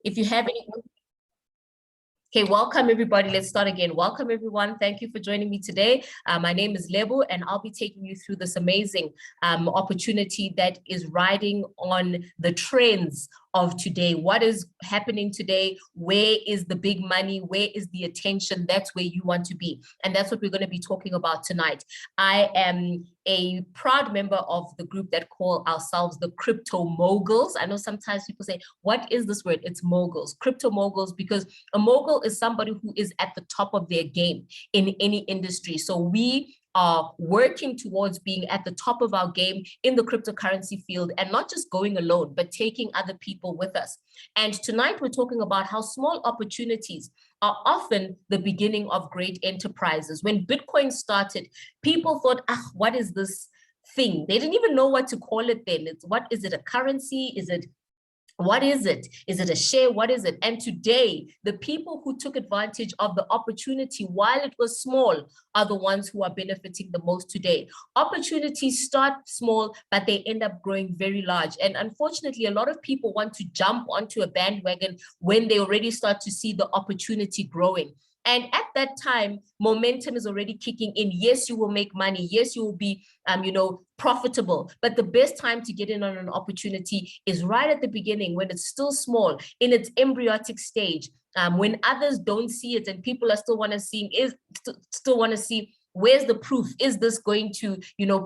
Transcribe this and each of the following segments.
If you have any. Okay, welcome everybody. Let's start again. Welcome everyone. Thank you for joining me today. My name is Lebo and I'll be taking you through this amazing opportunity that is riding on the trends of today. What is happening today? Where is the big money? Where is the attention? That's where you want to be. And that's what we're going to be talking about tonight. I am a proud member of the group that call ourselves the crypto moguls. I know sometimes people say, what is this word? It's moguls, crypto moguls, because a mogul is somebody who is at the top of their game in any industry. So we are working towards being at the top of our game in the cryptocurrency field, and not just going alone, but taking other people with us. And tonight we're talking about how small opportunities are often the beginning of great enterprises. When Bitcoin started, people thought, what is this thing? They didn't even know what to call it then. What is it, a currency? What is it? Is it a share? What is it? And today, the people who took advantage of the opportunity while it was small are the ones who are benefiting the most today. Opportunities start small, but they end up growing very large. And unfortunately, a lot of people want to jump onto a bandwagon when they already start to see the opportunity growing. And at that time, momentum is already kicking in. Yes, you will make money. Yes, you will be, profitable. But the best time to get in on an opportunity is right at the beginning, when it's still small, in its embryonic stage, when others don't see it and people are still want to see, where's the proof? Is this going to,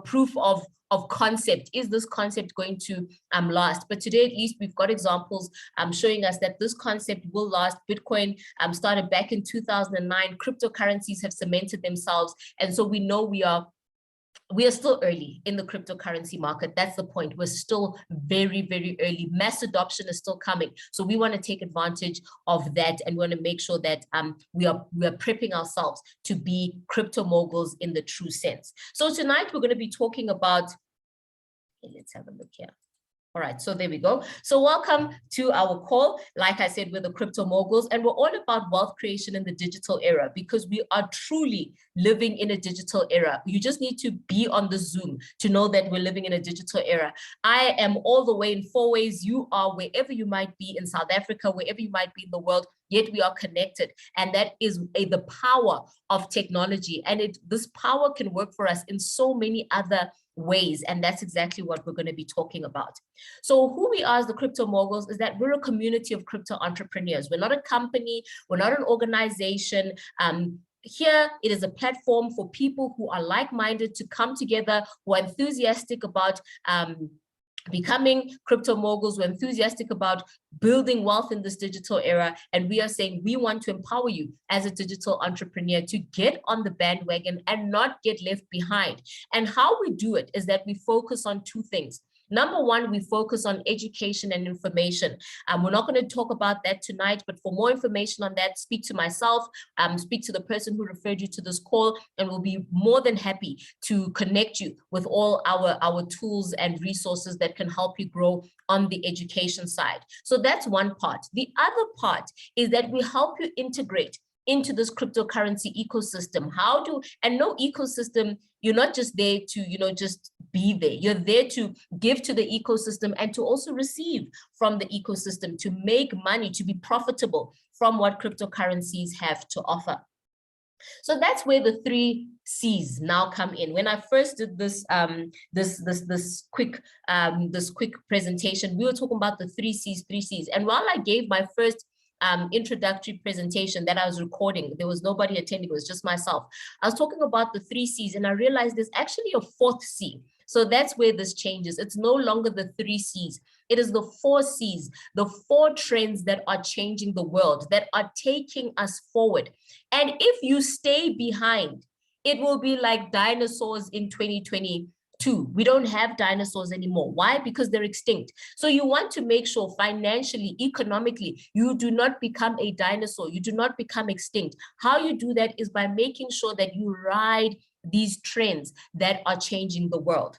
proof of concept? Is this concept going to last? But today, at least, we've got examples showing us that this concept will last. Bitcoin started back in 2009. Cryptocurrencies have cemented themselves. And so we know we are still early in the cryptocurrency market. That's the point. We're still very, very early. Mass adoption is still coming. So we want to take advantage of that, and we want to make sure that we are prepping ourselves to be crypto moguls in the true sense. So tonight we're going to be talking about, let's have a look here. All right, so there we go. So welcome to our call. Like I said, we're the crypto moguls, and we're all about wealth creation in the digital era, because we are truly living in a digital era. You just need to be on the Zoom to know that we're living in a digital era. I am all the way in 4 ways. You are wherever you might be in South Africa, wherever you might be in the world, yet we are connected. And that is the power of technology. And this power can work for us in so many other ways, and that's exactly what we're going to be talking about. So who we are as the crypto moguls is that we're a community of crypto entrepreneurs. We're not a company, we're not an organization. Here, it is a platform for people who are like-minded to come together, who are enthusiastic about becoming crypto moguls. We're enthusiastic about building wealth in this digital era. And we are saying we want to empower you as a digital entrepreneur to get on the bandwagon and not get left behind. And how we do it is that we focus on 2 things. Number one, we focus on education and information. We're not going to talk about that tonight, but for more information on that, speak to myself, speak to the person who referred you to this call, and we'll be more than happy to connect you with all our tools and resources that can help you grow on the education side. So that's one part. The other part is that we help you integrate into this cryptocurrency ecosystem. And no ecosystem, you're not just there to, just be there. You're there to give to the ecosystem and to also receive from the ecosystem, to make money, to be profitable from what cryptocurrencies have to offer. So that's where the 3 C's now come in. When I first did this quick presentation, we were talking about the 3 C's. And while I gave my first introductory presentation that I was recording, there was nobody attending, it was just myself. I was talking about the 3 C's, and I realized there's actually a 4th C. So that's where this changes. It's no longer the 3 C's. It is the 4 C's, the 4 trends that are changing the world, that are taking us forward. And if you stay behind, it will be like dinosaurs in 2022. We don't have dinosaurs anymore. Why? Because they're extinct. So you want to make sure financially, economically, you do not become a dinosaur. You do not become extinct. How you do that is by making sure that you ride these trends that are changing the world.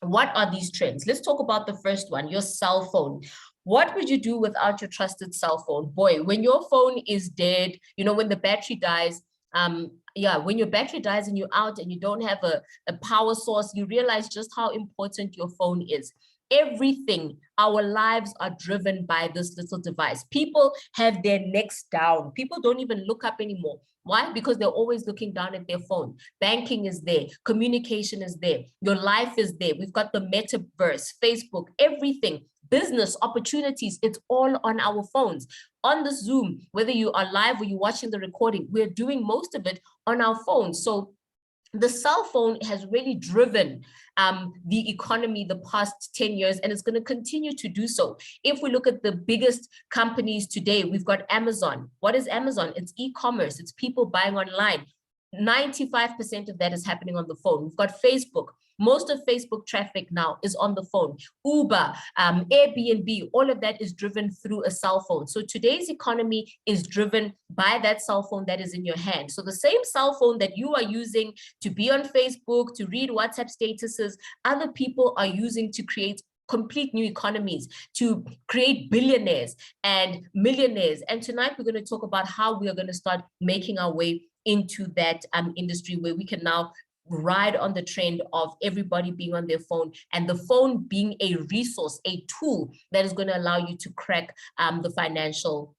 What are these trends? Let's talk about the first one, your cell phone. What would you do without your trusted cell phone? Boy, when your phone is dead, when the battery dies, when your battery dies and you're out and you don't have a power source, you realize just how important your phone is. Everything, our lives are driven by this little device. People have their necks down. People don't even look up anymore. Why? Because they're always looking down at their phone. Banking is there. Communication is there. Your life is there. We've got the metaverse, Facebook, everything. Business opportunities, it's all on our phones. On the Zoom, whether you are live or you're watching the recording, we're doing most of it on our phones. So the cell phone has really driven the economy the past 10 years, and it's going to continue to do so. If we look at the biggest companies today, we've got Amazon. What is Amazon? It's e-commerce. It's people buying online. 95% of that is happening on the phone. We've got Facebook. Most of Facebook traffic now is on the phone. Uber, Airbnb, all of that is driven through a cell phone. So today's economy is driven by that cell phone that is in your hand. So the same cell phone that you are using to be on Facebook, to read WhatsApp statuses, other people are using to create complete new economies, to create billionaires and millionaires. And tonight we're going to talk about how we are going to start making our way into that industry where we can now ride on the trend of everybody being on their phone, and the phone being a resource, a tool that is going to allow you to crack the financial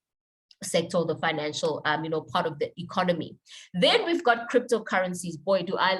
sector, the financial part of the economy. Then we've got cryptocurrencies. Boy, do I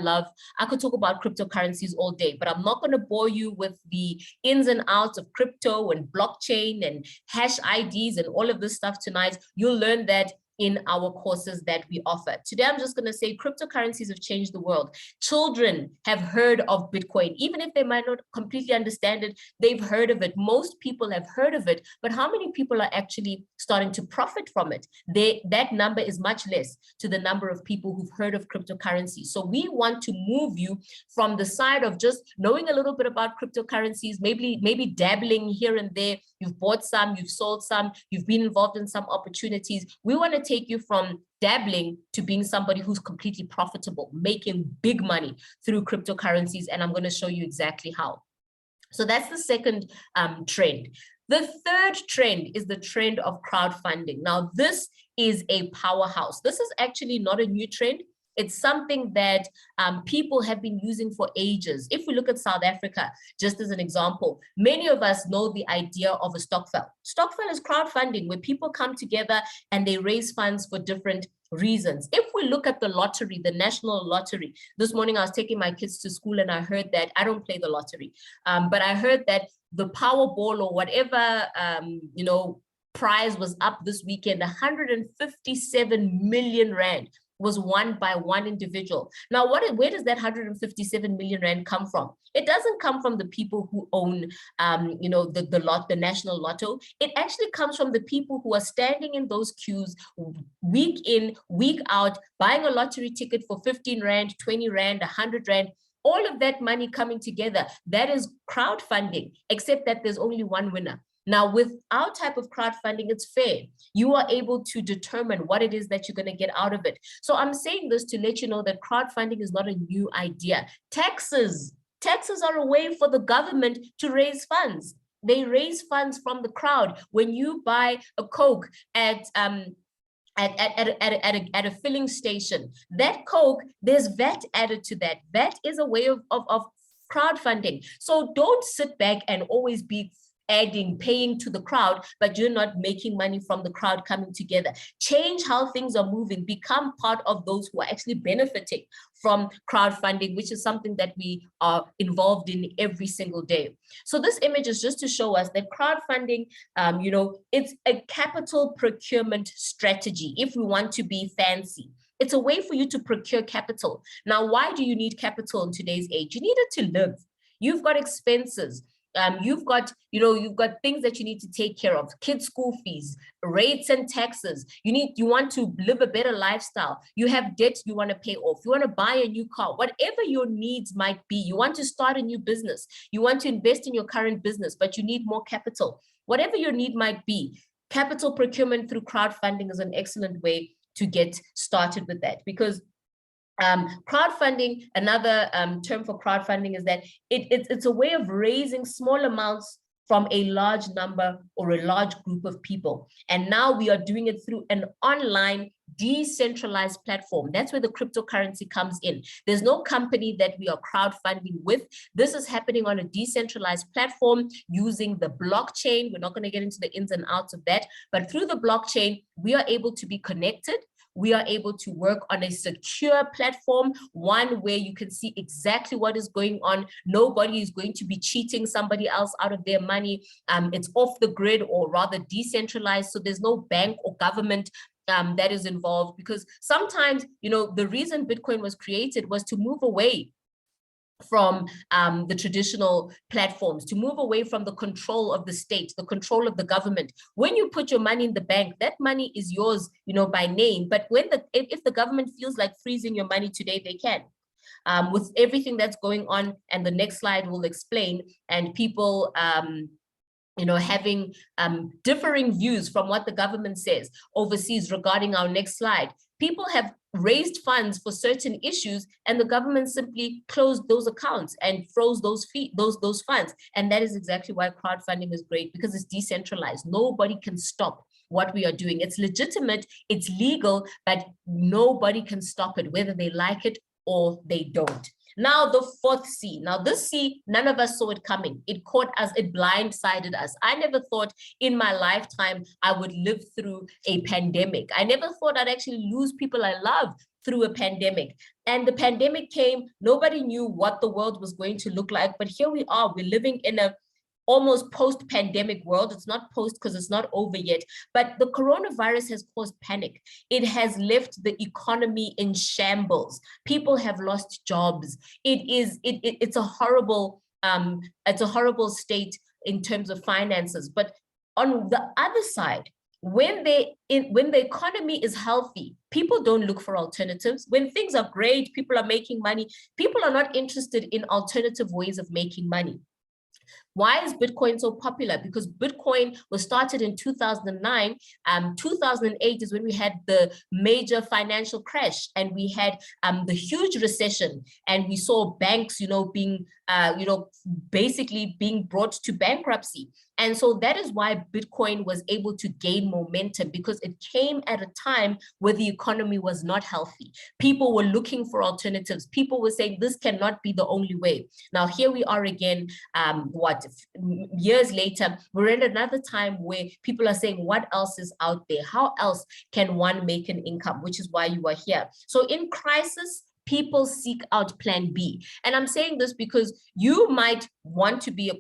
could talk about cryptocurrencies all day, but I'm not going to bore you with the ins and outs of crypto and blockchain and hash IDs and all of this stuff tonight. You'll learn that in our courses that we offer. Today, I'm just going to say cryptocurrencies have changed the world. Children have heard of Bitcoin. Even if they might not completely understand it, they've heard of it. Most people have heard of it, but how many people are actually starting to profit from it? That number is much less to the number of people who've heard of cryptocurrencies. So we want to move you from the side of just knowing a little bit about cryptocurrencies, maybe dabbling here and there. You've bought some, you've sold some, you've been involved in some opportunities. We want to take you from dabbling to being somebody who's completely profitable, making big money through cryptocurrencies. And I'm going to show you exactly how. So that's the second trend. The third trend is the trend of crowdfunding. Now, this is a powerhouse. This is actually not a new trend. It's something that people have been using for ages. If we look at South Africa, just as an example, many of us know the idea of a stokvel. Stokvel is crowdfunding, where people come together and they raise funds for different reasons. If we look at the lottery, the national lottery, this morning I was taking my kids to school and I heard that, I don't play the lottery, but I heard that the Powerball or whatever, prize was up this weekend, 157 million rand. Was won by one individual. Now, where does that 157 million rand come from? It doesn't come from the people who own, the national lotto. It actually comes from the people who are standing in those queues week in, week out, buying a lottery ticket for 15 rand, 20 rand, 100 rand. All of that money coming together. That is crowdfunding, except that there's only one winner. Now, with our type of crowdfunding, it's fair. You are able to determine what it is that you're going to get out of it. So I'm saying this to let you know that crowdfunding is not a new idea. Taxes are a way for the government to raise funds. They raise funds from the crowd. When you buy a Coke at a filling station, that Coke, there's VAT added to that. VAT is a way of crowdfunding. So don't sit back and always be paying to the crowd, but you're not making money from the crowd coming together. Change how things are moving. Become part of those who are actually benefiting from crowdfunding, which is something that we are involved in every single day. So this image is just to show us that crowdfunding, it's a capital procurement strategy. If we want to be fancy, it's a way for you to procure capital. Now, why do you need capital in today's age? You need it to live. You've got expenses. You've got things that you need to take care of, kids' school fees, rates and taxes. You want to live a better lifestyle. You have debt you want to pay off. You want to buy a new car, whatever your needs might be. You want to start a new business. You want to invest in your current business, but you need more capital. Whatever your need might be, capital procurement through crowdfunding is an excellent way to get started with that, because crowdfunding, another term for crowdfunding is that it's a way of raising small amounts from a large number or a large group of people. And now we are doing it through an online decentralized platform. That's where the cryptocurrency comes in. There's no company that we are crowdfunding with. This is happening on a decentralized platform using the blockchain. We're not going to get into the ins and outs of that, but through the blockchain, we are able to be connected. We are able to work on a secure platform, one where you can see exactly what is going on. Nobody is going to be cheating somebody else out of their money. It's off the grid, or rather decentralized. So there's no bank or government that is involved, because sometimes, the reason Bitcoin was created was to move away from the traditional platforms, to move away from the control of the state, the control of the government. When you put your money in the bank, that money is yours, by name. But if the government feels like freezing your money today, they can. With everything that's going on, and the next slide will explain, and people having differing views from what the government says overseas regarding our next slide. People have raised funds for certain issues, and the government simply closed those accounts and froze those funds. And that is exactly why crowdfunding is great, because it's decentralized. Nobody can stop what we are doing. It's legitimate, it's legal, but nobody can stop it, whether they like it or they don't. Now, the fourth C. Now, this C, none of us saw it coming. It caught us, it blindsided us. I never thought in my lifetime I would live through a pandemic. I never thought I'd actually lose people I love through a pandemic. And the pandemic came, nobody knew what the world was going to look like, but here we are, we're living in a almost post-pandemic world. It's not post because it's not over yet, but the coronavirus has caused panic. It has left the economy in shambles. People have lost jobs. It's a horrible state in terms of finances. But on the other side, when the economy is healthy, people don't look for alternatives. When things are great, people are making money. People are not interested in alternative ways of making money. Why is Bitcoin so popular? Because Bitcoin was started in 2009. 2008 is when we had the major financial crash, and we had the huge recession, and we saw banks, being, basically being brought to bankruptcy. And so that is why Bitcoin was able to gain momentum, because it came at a time where the economy was not healthy. People were looking for alternatives. People were saying this cannot be the only way. Now, here we are again, years later, we're in another time where people are saying, what else is out there? How else can one make an income? Which is why you are here. So in crisis, people seek out plan B. And I'm saying this because you might be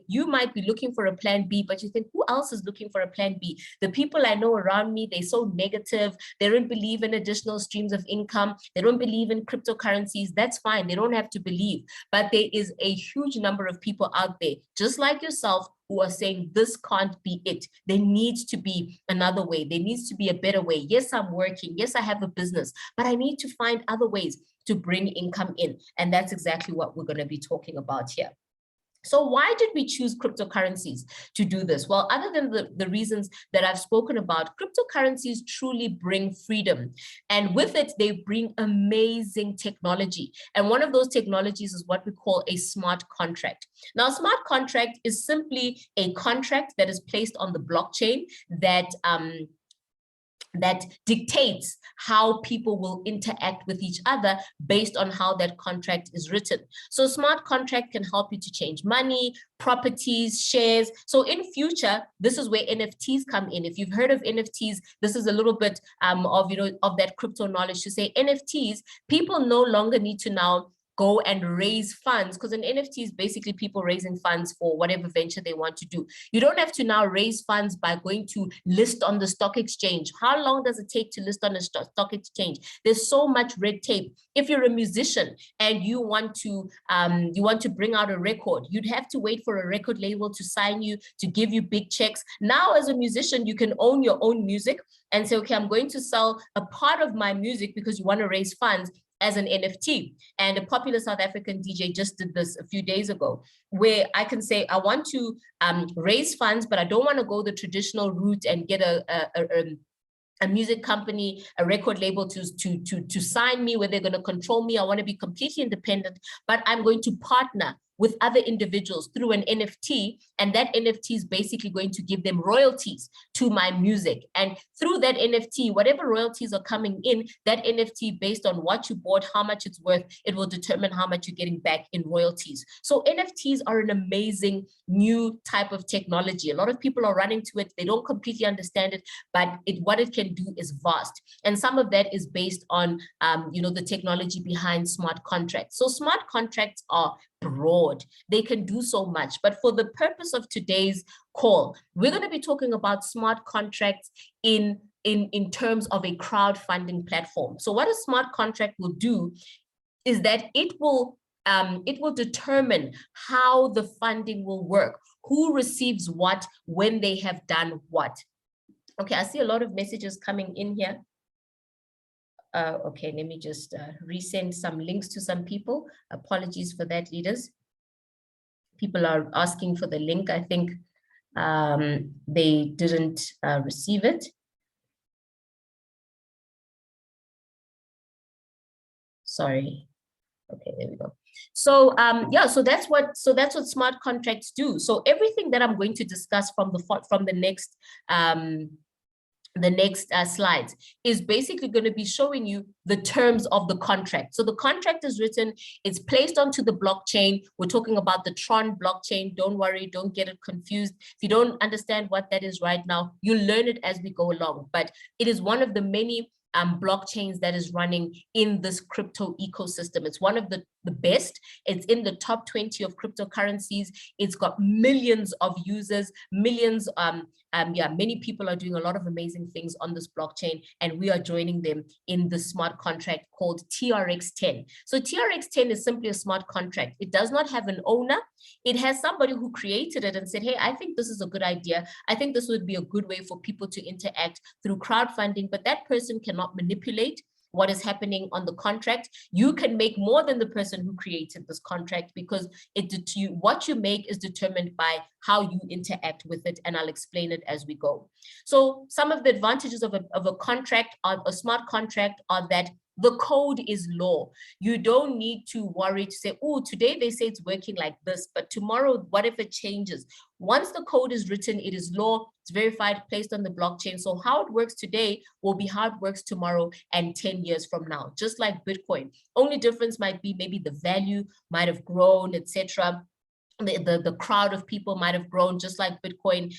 looking for a plan B, but you think, who else is looking for a plan B? The people I know around me, they're so negative. They don't believe in additional streams of income. They don't believe in cryptocurrencies. That's fine. They don't have to believe. But there is a huge number of people out there, just like yourself, who are saying this can't be it. There needs to be another way. There needs to be a better way. Yes, I'm working. Yes, I have a business, but I need to find other ways to bring income in. And that's exactly what we're going to be talking about here. So why did we choose cryptocurrencies to do this? Well, other than the reasons that I've spoken about, cryptocurrencies truly bring freedom. And with it, they bring amazing technology. And one of those technologies is what we call a smart contract. Now, a smart contract is simply a contract that is placed on the blockchain that dictates how people will interact with each other based on how that contract is written. So smart contract can help you to change money, properties, shares. So in future, this is where NFTs come in. If you've heard of NFTs, this is a little bit of that crypto knowledge to say NFTs, people no longer need to now go and raise funds, because an NFT is basically people raising funds for whatever venture they want to do. You don't have to now raise funds by going to list on the stock exchange. How long does it take to list on a stock exchange? There's so much red tape. If you're a musician and you want to bring out a record, you'd have to wait for a record label to sign you, to give you big checks. Now, as a musician, you can own your own music and say, okay, I'm going to sell a part of my music because you want to raise funds as an NFT. And a popular South African DJ just did this a few days ago, where I can say, I want to raise funds, but I don't want to go the traditional route and get a music company, a record label to sign me, where they're going to control me. I want to be completely independent, but I'm going to partner with other individuals through an NFT, and that NFT is basically going to give them royalties to my music. And through that NFT, whatever royalties are coming in, that NFT, based on what you bought, how much it's worth, it will determine how much you're getting back in royalties. So NFTs are an amazing new type of technology. A lot of people are running to it. They don't completely understand it, but what it can do is vast. And some of that is based on, the technology behind smart contracts. So smart contracts are broad. They can do so much. But for the purpose of today's call, we're going to be talking about smart contracts in terms of a crowdfunding platform. So what a smart contract will do is that it will determine how the funding will work, who receives what, when they have done what. Okay, I see a lot of messages coming in here. Okay, let me just resend some links to some people. Apologies for that, leaders. People are asking for the link. I think they didn't receive it. Sorry. Okay, there we go. So yeah, so that's what smart contracts do. So everything that I'm going to discuss from the next slides is basically going to be showing you the terms of the contract. So the contract is written, it's placed onto the blockchain. We're talking about the Tron blockchain. Don't worry, don't get it confused. If you don't understand what that is right now, you'll learn it as we go along. But it is one of the many blockchains that is running in this crypto ecosystem. It's one of the best. It's in the top 20 of cryptocurrencies. It's got millions of users, millions. Many people are doing a lot of amazing things on this blockchain, and we are joining them in the smart contract called TRX10. So TRX10 is simply a smart contract. It does not have an owner. It has somebody who created it and said, hey, I think this is a good idea. I think this would be a good way for people to interact through crowdfunding, but that person cannot manipulate what is happening on the contract. You can make more than the person who created this contract, because what you make is determined by how you interact with it, and I'll explain it as we go. So some of the advantages of a contract, a smart contract, are that the code is law. You don't need to worry to say, oh, today they say it's working like this, but tomorrow, what if it changes? Once the code is written, it is law, it's verified, placed on the blockchain. So how it works today will be how it works tomorrow and 10 years from now, just like Bitcoin. Only difference might be maybe the value might have grown, etc. The crowd of people might have grown just like Bitcoin,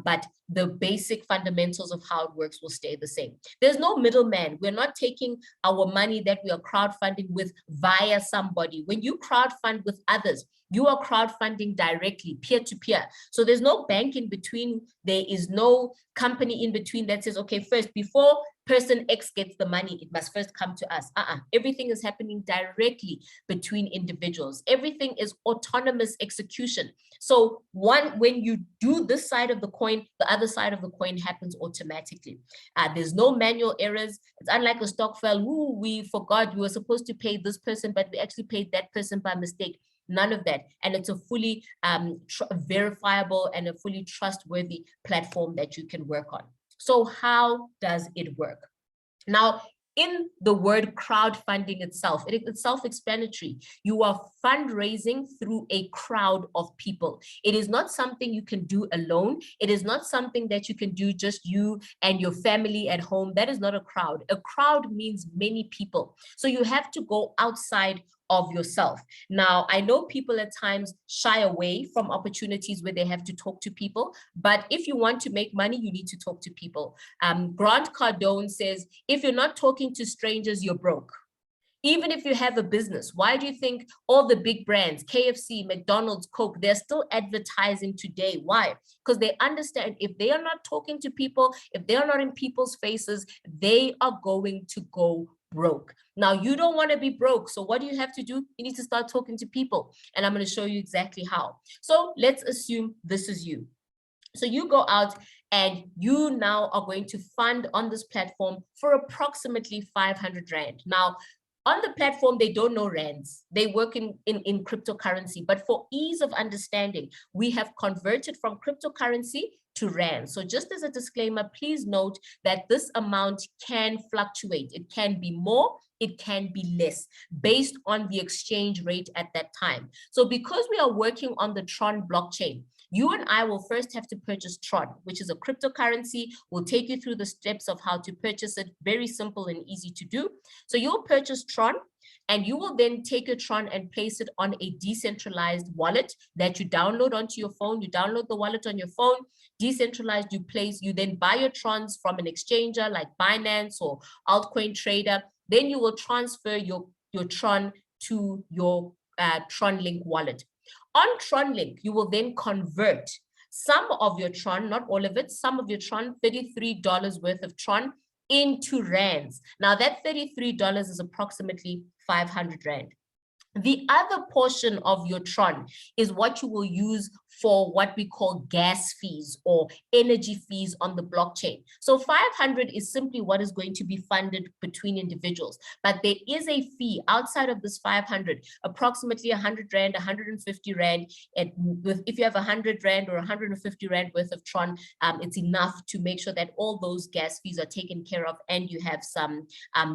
but the basic fundamentals of how it works will stay the same. There's no middleman. We're not taking our money that we are crowdfunding with via somebody. When you crowdfund with others, you are crowdfunding directly, peer-to-peer. So there's no bank in between. There is no company in between that says, okay, first, before person X gets the money, it must first come to us. Everything is happening directly between individuals. Everything is autonomous execution. So when you do this side of the coin, the other side of the coin happens automatically. There's no manual errors. It's unlike a stock file. Ooh, we forgot we were supposed to pay this person, but we actually paid that person by mistake. None of that. And it's a fully verifiable and a fully trustworthy platform that you can work on. So how does it work? Now, in the word crowdfunding itself, it's self-explanatory. You are fundraising through a crowd of people. It is not something you can do alone. It is not something that you can do just you and your family at home. That is not a crowd. A crowd means many people. So you have to go outside of yourself. Now, I know people at times shy away from opportunities where they have to talk to people, but if you want to make money, you need to talk to people. Grant Cardone says, if you're not talking to strangers, you're broke. Even if you have a business, why do you think all the big brands, KFC, McDonald's, Coke, they're still advertising today? Why? Because they understand if they are not talking to people, if they are not in people's faces, they are going to go broke. Now, you don't want to be broke. So what do you have to do? You need to start talking to people. And I'm going to show you exactly how. So let's assume this is you. So you go out and you now are going to fund on this platform for approximately 500 Rand. Now, on the platform, they don't know rands. They work in cryptocurrency. But for ease of understanding, we have converted from cryptocurrency to rand. So just as a disclaimer, please note that this amount can fluctuate. It can be more, it can be less based on the exchange rate at that time. So because we are working on the Tron blockchain, you and I will first have to purchase Tron, which is a cryptocurrency. We'll take you through the steps of how to purchase it. Very simple and easy to do. So you'll purchase Tron, and you will then take your Tron and place it on a decentralized wallet that you download onto your phone. You download the wallet on your phone, decentralized, you then buy your Trons from an exchanger like Binance or altcoin trader. Then you will transfer your Tron to your TronLink wallet. On TronLink, you will then convert some of your Tron, not all of it, some of your Tron, $33 worth of Tron into rands. Now that $33 is approximately 500 rand. The other portion of your Tron is what you will use for what we call gas fees or energy fees on the blockchain. So 500 is simply what is going to be funded between individuals, but there is a fee outside of this 500, approximately 100 rand, 150 rand. If you have 100 rand or 150 rand worth of Tron, it's enough to make sure that all those gas fees are taken care of and you have some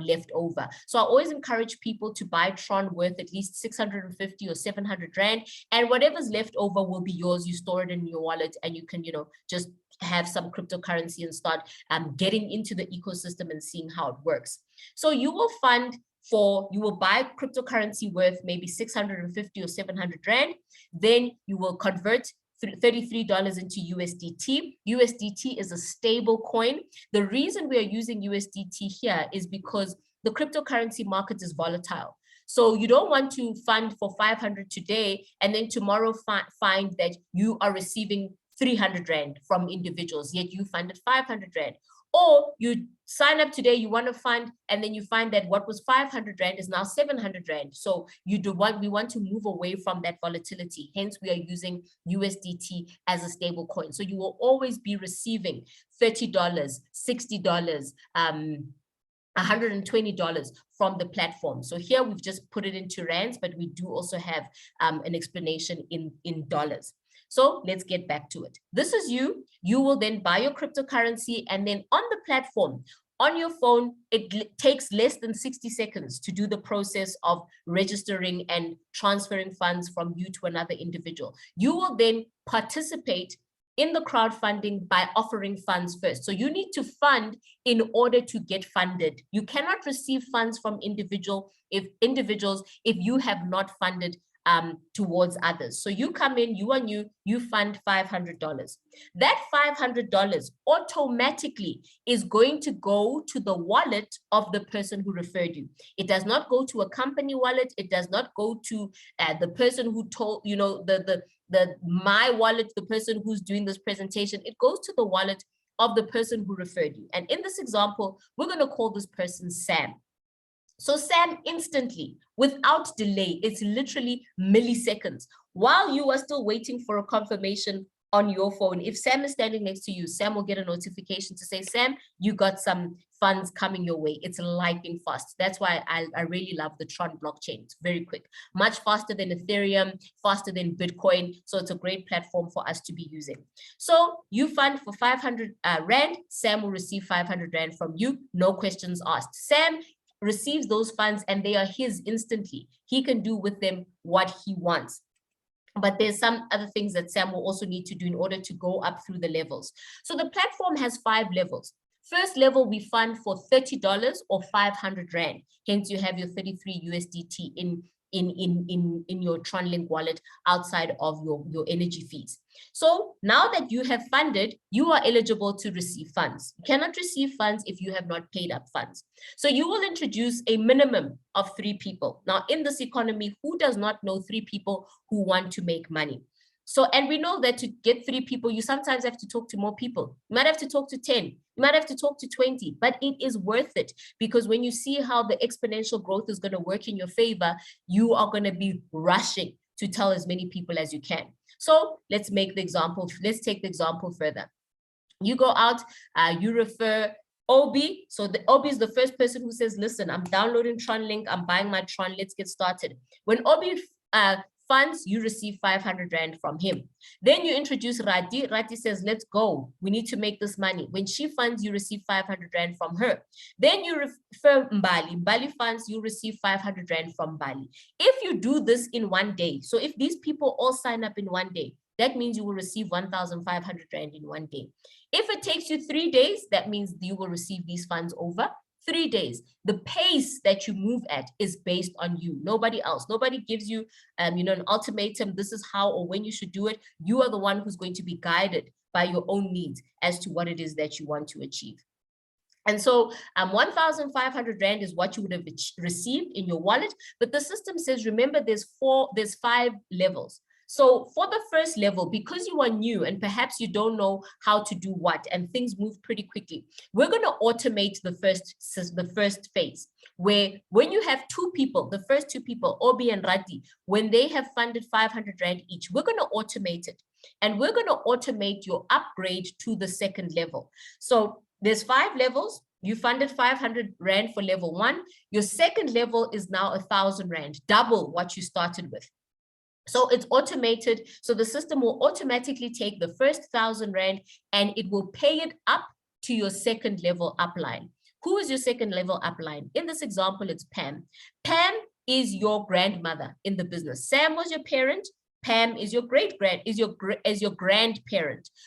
left over. So I always encourage people to buy Tron worth at least 650 or 700 rand, and whatever's left over will be yours. You store it in your wallet and you can, just have some cryptocurrency and start getting into the ecosystem and seeing how it works. So you will buy cryptocurrency worth maybe 650 or 700 rand. Then you will convert $33 into USDT. USDT is a stable coin. The reason we are using USDT here is because the cryptocurrency market is volatile. So you don't want to fund for 500 today and then tomorrow find that you are receiving 300 rand from individuals, yet you funded 500 rand. Or you sign up today, you want to fund, and then you find that what was 500 rand is now 700 rand. So we want to move away from that volatility. Hence, we are using USDT as a stable coin. So you will always be receiving $30, $60, $120 from the platform. So here we've just put it into rands, but we do also have an explanation in dollars. So let's get back to it. This is you. You will then buy your cryptocurrency, and then on the platform, on your phone, it takes less than 60 seconds to do the process of registering and transferring funds from you to another individual. You will then participate in the crowdfunding by offering funds first. So you need to fund in order to get funded. You cannot receive funds from individuals if you have not funded towards others. So you come in, you fund $500. That $500 automatically is going to go to the wallet of the person who referred you. It does not go to a company wallet. It does not go to the person who told, my wallet, the person who's doing this presentation. It goes to the wallet of the person who referred you. And in this example, we're going to call this person Sam. So Sam instantly, without delay, it's literally milliseconds, while you are still waiting for a confirmation on your phone. If Sam is standing next to you, Sam will get a notification to say, Sam, you got some funds coming your way. It's lightning fast. That's why I really love the Tron blockchain. It's very quick, much faster than Ethereum, faster than Bitcoin. So it's a great platform for us to be using. So you fund for 500 rand, Sam will receive 500 rand from you, no questions asked. Sam receives those funds and they are his instantly. He can do with them what he wants. But there's some other things that Sam will also need to do in order to go up through the levels. So the platform has 5 levels. First level, we fund for $30 or 500 rand. Hence, you have your 33 USDT in your TronLink wallet outside of your energy fees. So now that you have funded, you are eligible to receive funds. You cannot receive funds if you have not paid up funds. So you will introduce a minimum of 3 people. Now, in this economy, who does not know 3 people who want to make money? So, and we know that to get 3 people, you sometimes have to talk to more people. You might have to talk to 10, you might have to talk to 20, but it is worth it, because when you see how the exponential growth is going to work in your favor, you are going to be rushing to tell as many people as you can. So let's take the example further. You go out, you refer Obi. So the Obi is the first person who says, listen, I'm downloading TronLink, I'm buying my Tron, let's get started. When Obi funds, you receive 500 Rand from him. Then you introduce Rati. Rati says, let's go. We need to make this money. When she funds, you receive 500 Rand from her. Then you refer Mbali. Mbali funds, you receive 500 Rand from Mbali. If you do this in one day, so if these people all sign up in one day, that means you will receive 1,500 Rand in one day. If it takes you 3 days, that means you will receive these funds over 3 days. The pace that you move at is based on you, nobody else. Nobody gives you, an ultimatum. This is how or when you should do it. You are the one who's going to be guided by your own needs as to what it is that you want to achieve. And so 1,500 Rand is what you would have received in your wallet. But the system says, remember, there's 5 levels. So for the first level, because you are new and perhaps you don't know how to do what, and things move pretty quickly, we're going to automate the first phase, where when you have 2 people, the first 2 people, Obi and Rati, when they have funded 500 Rand each, we're going to automate it. And we're going to automate your upgrade to the second level. So there's 5 levels. You funded 500 Rand for level 1. Your second level is now 1,000 Rand, double what you started with. So it's automated. So the system will automatically take the first 1,000 Rand and it will pay it up to your second level upline. Who is your second level upline? In this example, it's Pam. Pam is your grandmother in the business. Sam was your parent. Pam is your grandparent.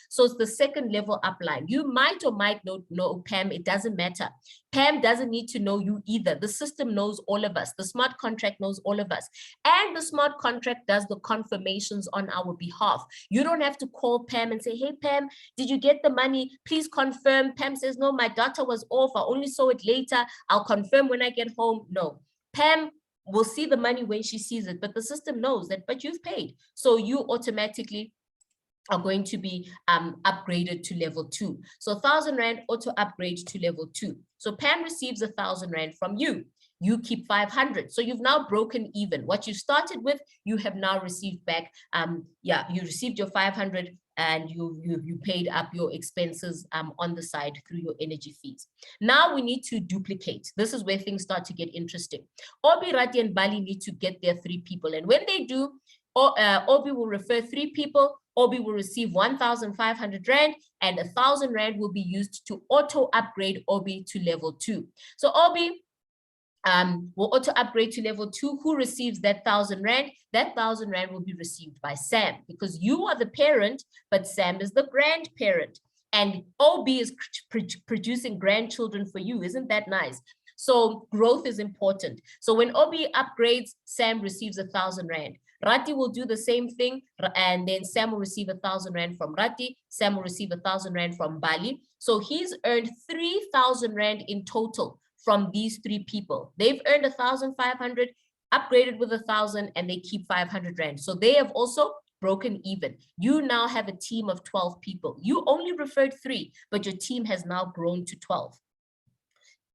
So it's the second level upline. You might or might not know Pam. It doesn't matter. Pam doesn't need to know you either. The system knows all of us. The smart contract knows all of us. And the smart contract does the confirmations on our behalf. You don't have to call Pam and say, hey, Pam, did you get the money? Please confirm. Pam says, no, my data was off. I only saw it later. I'll confirm when I get home. No. Pam will see the money when she sees it, but the system knows that, but you've paid. So you automatically are going to be upgraded to level 2. So 1,000 Rand auto upgrade to level 2. So Pam receives 1,000 Rand from you. You keep 500. So you've now broken even. What you started with, you have now received back. You received your 500 and you paid up your expenses on the side through your energy fees. Now we need to duplicate. This is where things start to get interesting. Obi, Rati, and Bali need to get their 3 people. And when they do, Obi will refer 3 people. Obi will receive 1,500 Rand and 1,000 Rand will be used to auto upgrade Obi to level 2. So Obi will auto upgrade to level 2. Who receives that 1,000 Rand? That 1,000 Rand will be received by Sam, because you are the parent, but Sam is the grandparent. And OB is producing grandchildren for you. Isn't that nice? So growth is important. So when OB upgrades, Sam receives 1,000 Rand. Rati will do the same thing, and then Sam will receive 1,000 Rand from Rati. Sam will receive 1,000 Rand from Bali. So he's earned 3,000 Rand in total from these 3 people. They've earned 1,500, upgraded with 1,000, and they keep 500 Rand. So they have also broken even. You now have a team of 12 people. You only referred 3, but your team has now grown to 12.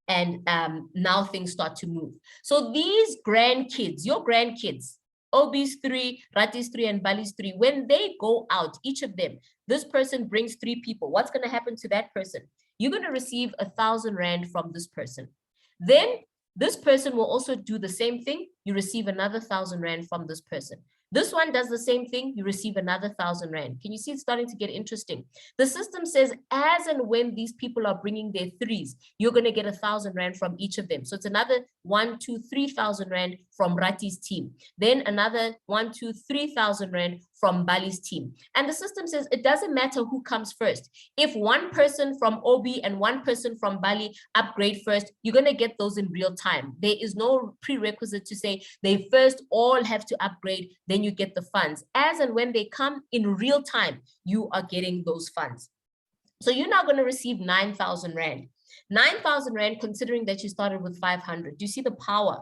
And now things start to move. So these grandkids, your grandkids, OB's 3, Rati's 3, and Bali's 3, when they go out, each of them, this person brings 3 people. What's going to happen to that person? You're going to receive 1,000 Rand from this person. Then this person will also do the same thing. You receive another 1,000 Rand from this person. This one does the same thing. You receive another 1,000 Rand. Can you see it's starting to get interesting? The system says as and when these people are bringing their 3s, you're going to get 1,000 Rand from each of them. So it's another 1, 2, 3,000 Rand from Rati's team. Then another 1, 2, 3,000 Rand from Bali's team. And the system says it doesn't matter who comes first. If one person from Obi and one person from Bali upgrade first, you're going to get those in real time. There is no prerequisite to say they first all have to upgrade, then you get the funds. As and when they come in real time, you are getting those funds. So you're now going to receive 9,000 Rand. 9,000 Rand, considering that you started with 500. Do you see the power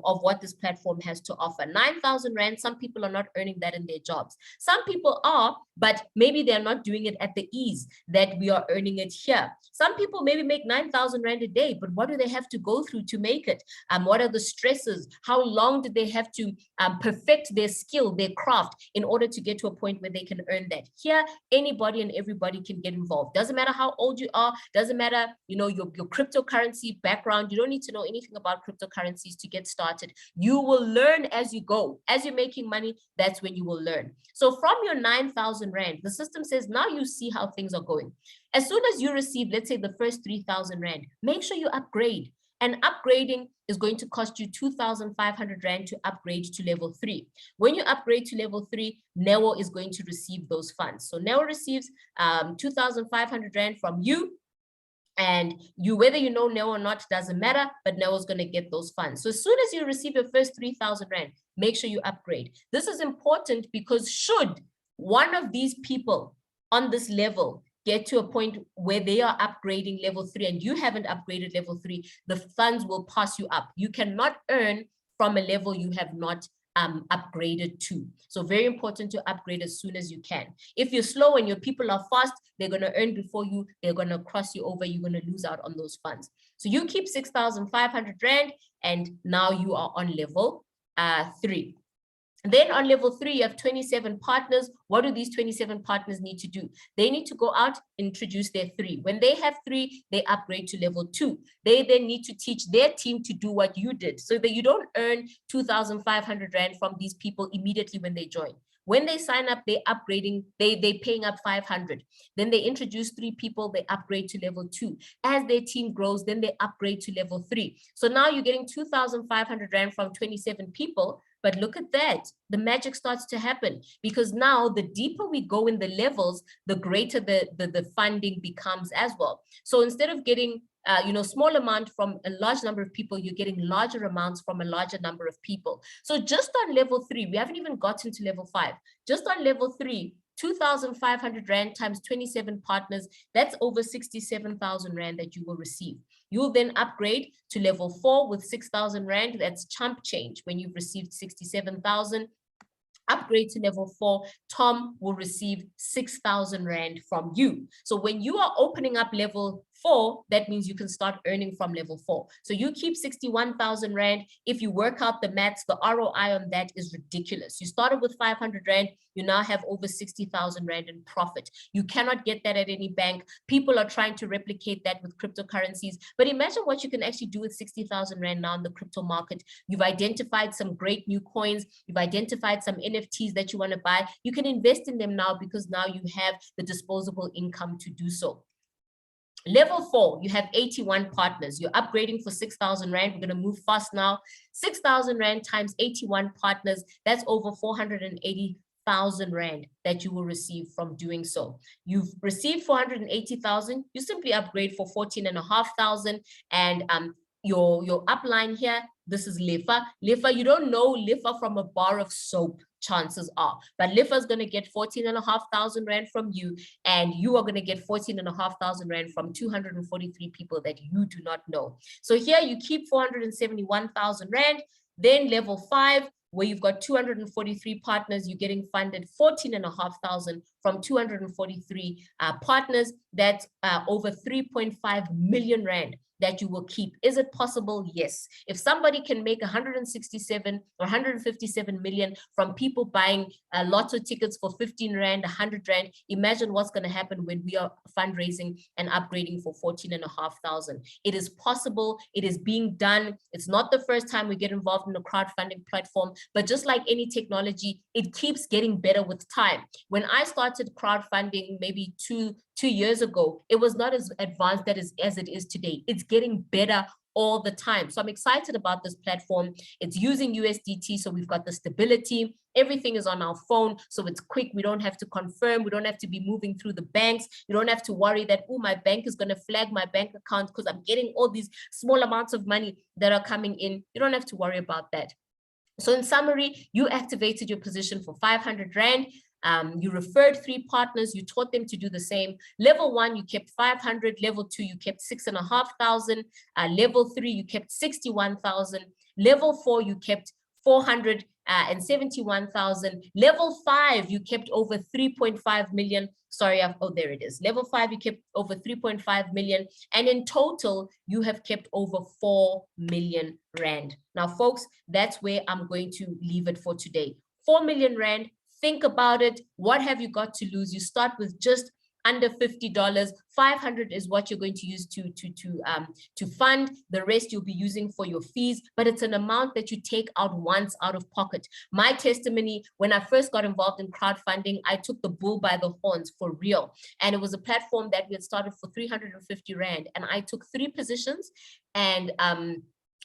of what this platform has to offer? 9,000 Rand, some people are not earning that in their jobs. Some people are, but maybe they're not doing it at the ease that we are earning it here. Some people maybe make 9,000 Rand a day, but what do they have to go through to make it? What are the stresses? How long did they have to perfect their skill, their craft, in order to get to a point where they can earn that? Here, anybody and everybody can get involved. Doesn't matter how old you are, doesn't matter, your cryptocurrency background. You don't need to know anything about cryptocurrencies to get get started. You will learn as you go. As you're making money, that's when you will learn. So from your 9,000 Rand, the system says now you see how things are going. As soon as you receive, let's say the first 3,000 Rand, make sure you upgrade. And upgrading is going to cost you 2,500 Rand to upgrade to level 3. When you upgrade to level 3, Neo is going to receive those funds. So Neo receives 2,500 Rand from you. And you, whether you know Neo or not, doesn't matter, but Neo is going to get those funds. So as soon as you receive your first 3,000 Rand, make sure you upgrade. This is important because should one of these people on this level get to a point where they are upgrading level 3 and you haven't upgraded level 3, the funds will pass you up. You cannot earn from a level you have not upgraded to. So very important to upgrade as soon as you can. If you're slow and your people are fast, they're going to earn before you, they're going to cross you over, you're going to lose out on those funds. So you keep 6,500 Rand and now you are on level 3. Then on level 3, you have 27 partners. What do these 27 partners need to do? They need to go out, introduce their 3. When they have 3, they upgrade to level 2. They then need to teach their team to do what you did so that you don't earn 2,500 Rand from these people immediately when they join. When they sign up, they're upgrading, they're paying up 500. Then they introduce 3 people, they upgrade to level 2. As their team grows, then they upgrade to level 3. So now you're getting 2,500 Rand from 27 people. But look at that, the magic starts to happen because now the deeper we go in the levels, the greater the funding becomes as well. So instead of getting small amount from a large number of people, you're getting larger amounts from a larger number of people. So just on level 3, we haven't even gotten to level 5. Just on level 3, 2,500 Rand times 27 partners, that's over 67,000 Rand that you will receive. You'll then upgrade to level 4 with 6,000 Rand. That's chump change when you've received 67,000. Upgrade to level 4, Tom will receive 6,000 Rand from you. So when you are opening up level 4, that means you can start earning from level 4. So you keep 61,000 Rand. If you work out the maths, the ROI on that is ridiculous. You started with 500 Rand, you now have over 60,000 Rand in profit. You cannot get that at any bank. People are trying to replicate that with cryptocurrencies. But imagine what you can actually do with 60,000 Rand now in the crypto market. You've identified some great new coins. You've identified some NFTs that you want to buy. You can invest in them now because now you have the disposable income to do so. Level 4, you have 81 partners. You're upgrading for 6,000 Rand. We're going to move fast now. 6,000 Rand times 81 partners. That's over 480,000 Rand that you will receive from doing so. You've received 480,000. You simply upgrade for 14,500. And your upline here, this is Lefa. Lefa, you don't know Lefa from a bar of soap, chances are. But Lefa is going to get 14,500 Rand from you, and you are going to get 14,500 Rand from 243 people that you do not know. So here you keep 471,000 Rand. Then level 5, where you've got 243 partners, you're getting funded 14,500 from 243 partners. That's over 3.5 million Rand that you will keep. Is it possible? Yes. If somebody can make 167 or 157 million from people buying lotto tickets for 15 Rand, 100 Rand, imagine what's going to happen when we are fundraising and upgrading for 14,500. It is possible. It is being done. It's not the first time we get involved in a crowdfunding platform, but just like any technology, it keeps getting better with time. When I started crowdfunding maybe two years ago, it was not as advanced as it is today. It's getting better all the time. So I'm excited about this platform. It's using USDT, so we've got the stability. Everything is on our phone, so it's quick. We don't have to confirm. We don't have to be moving through the banks. You don't have to worry that, oh, my bank is going to flag my bank account because I'm getting all these small amounts of money that are coming in. You don't have to worry about that. So in summary, you activated your position for 500 Rand. You referred 3 partners, you taught them to do the same. Level 1, you kept 500. Level 2, you kept 6,500. Level 3, you kept 61,000. Level 4, you kept 471,000. Level 5, you kept over 3.5 million. Sorry, there it is. Level 5, you kept over 3.5 million. And in total, you have kept over 4 million Rand. Now, folks, that's where I'm going to leave it for today. 4 million Rand. Think about it. What have you got to lose? You start with just under $50. 500 is what you're going to use to fund. The rest you'll be using for your fees, but it's an amount that you take out once out of pocket. My testimony, when I first got involved in crowdfunding, I took the bull by the horns for real. And it was a platform that we had started for 350 Rand. And I took 3 positions, and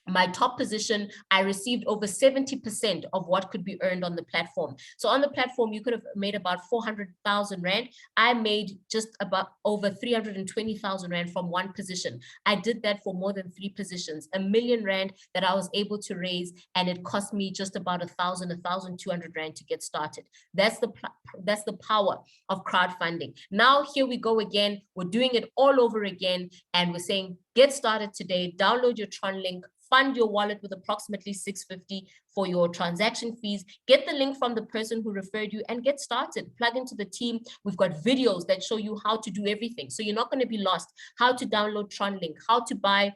my top position, I received over 70% of what could be earned on the platform. So on the platform, you could have made about 400,000 Rand. I made just about over 320,000 Rand from 1 position. I did that for more than 3 positions, 1 million Rand that I was able to raise, and it cost me just about 1,200 Rand to get started. That's the power of crowdfunding. Now here we go again. We're doing it all over again, and we're saying, get started today. Download your Tron link. Fund your wallet with approximately 650 for your transaction fees. Get the link from the person who referred you and get started. Plug into the team. We've got videos that show you how to do everything. So you're not going to be lost. How to download Tron link, how to buy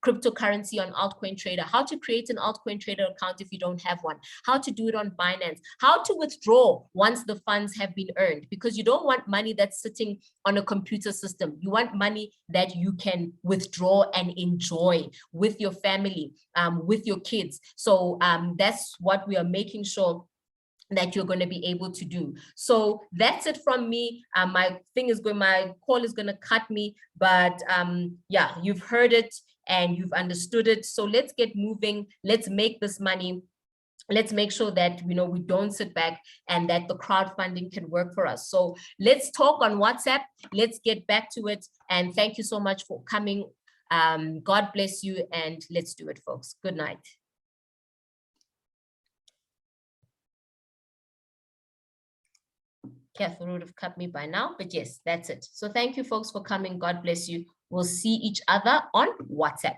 cryptocurrency on Altcoin Trader, how to create an Altcoin Trader account if you don't have one, how to do it on Binance, how to withdraw once the funds have been earned, because you don't want money that's sitting on a computer system. You want money that you can withdraw and enjoy with your family, with your kids. So that's what we are making sure that you're going to be able to do. So that's it from me. My call is going to cut me, but yeah, you've heard it and you've understood it. So let's get moving. Let's make this money. Let's make sure that, we don't sit back and that the crowdfunding can work for us. So let's talk on WhatsApp. Let's get back to it. And thank you so much for coming. God bless you, and let's do it, folks. Good night. Catherine would have cut me by now, but yes, that's it. So thank you, folks, for coming. God bless you. We'll see each other on WhatsApp.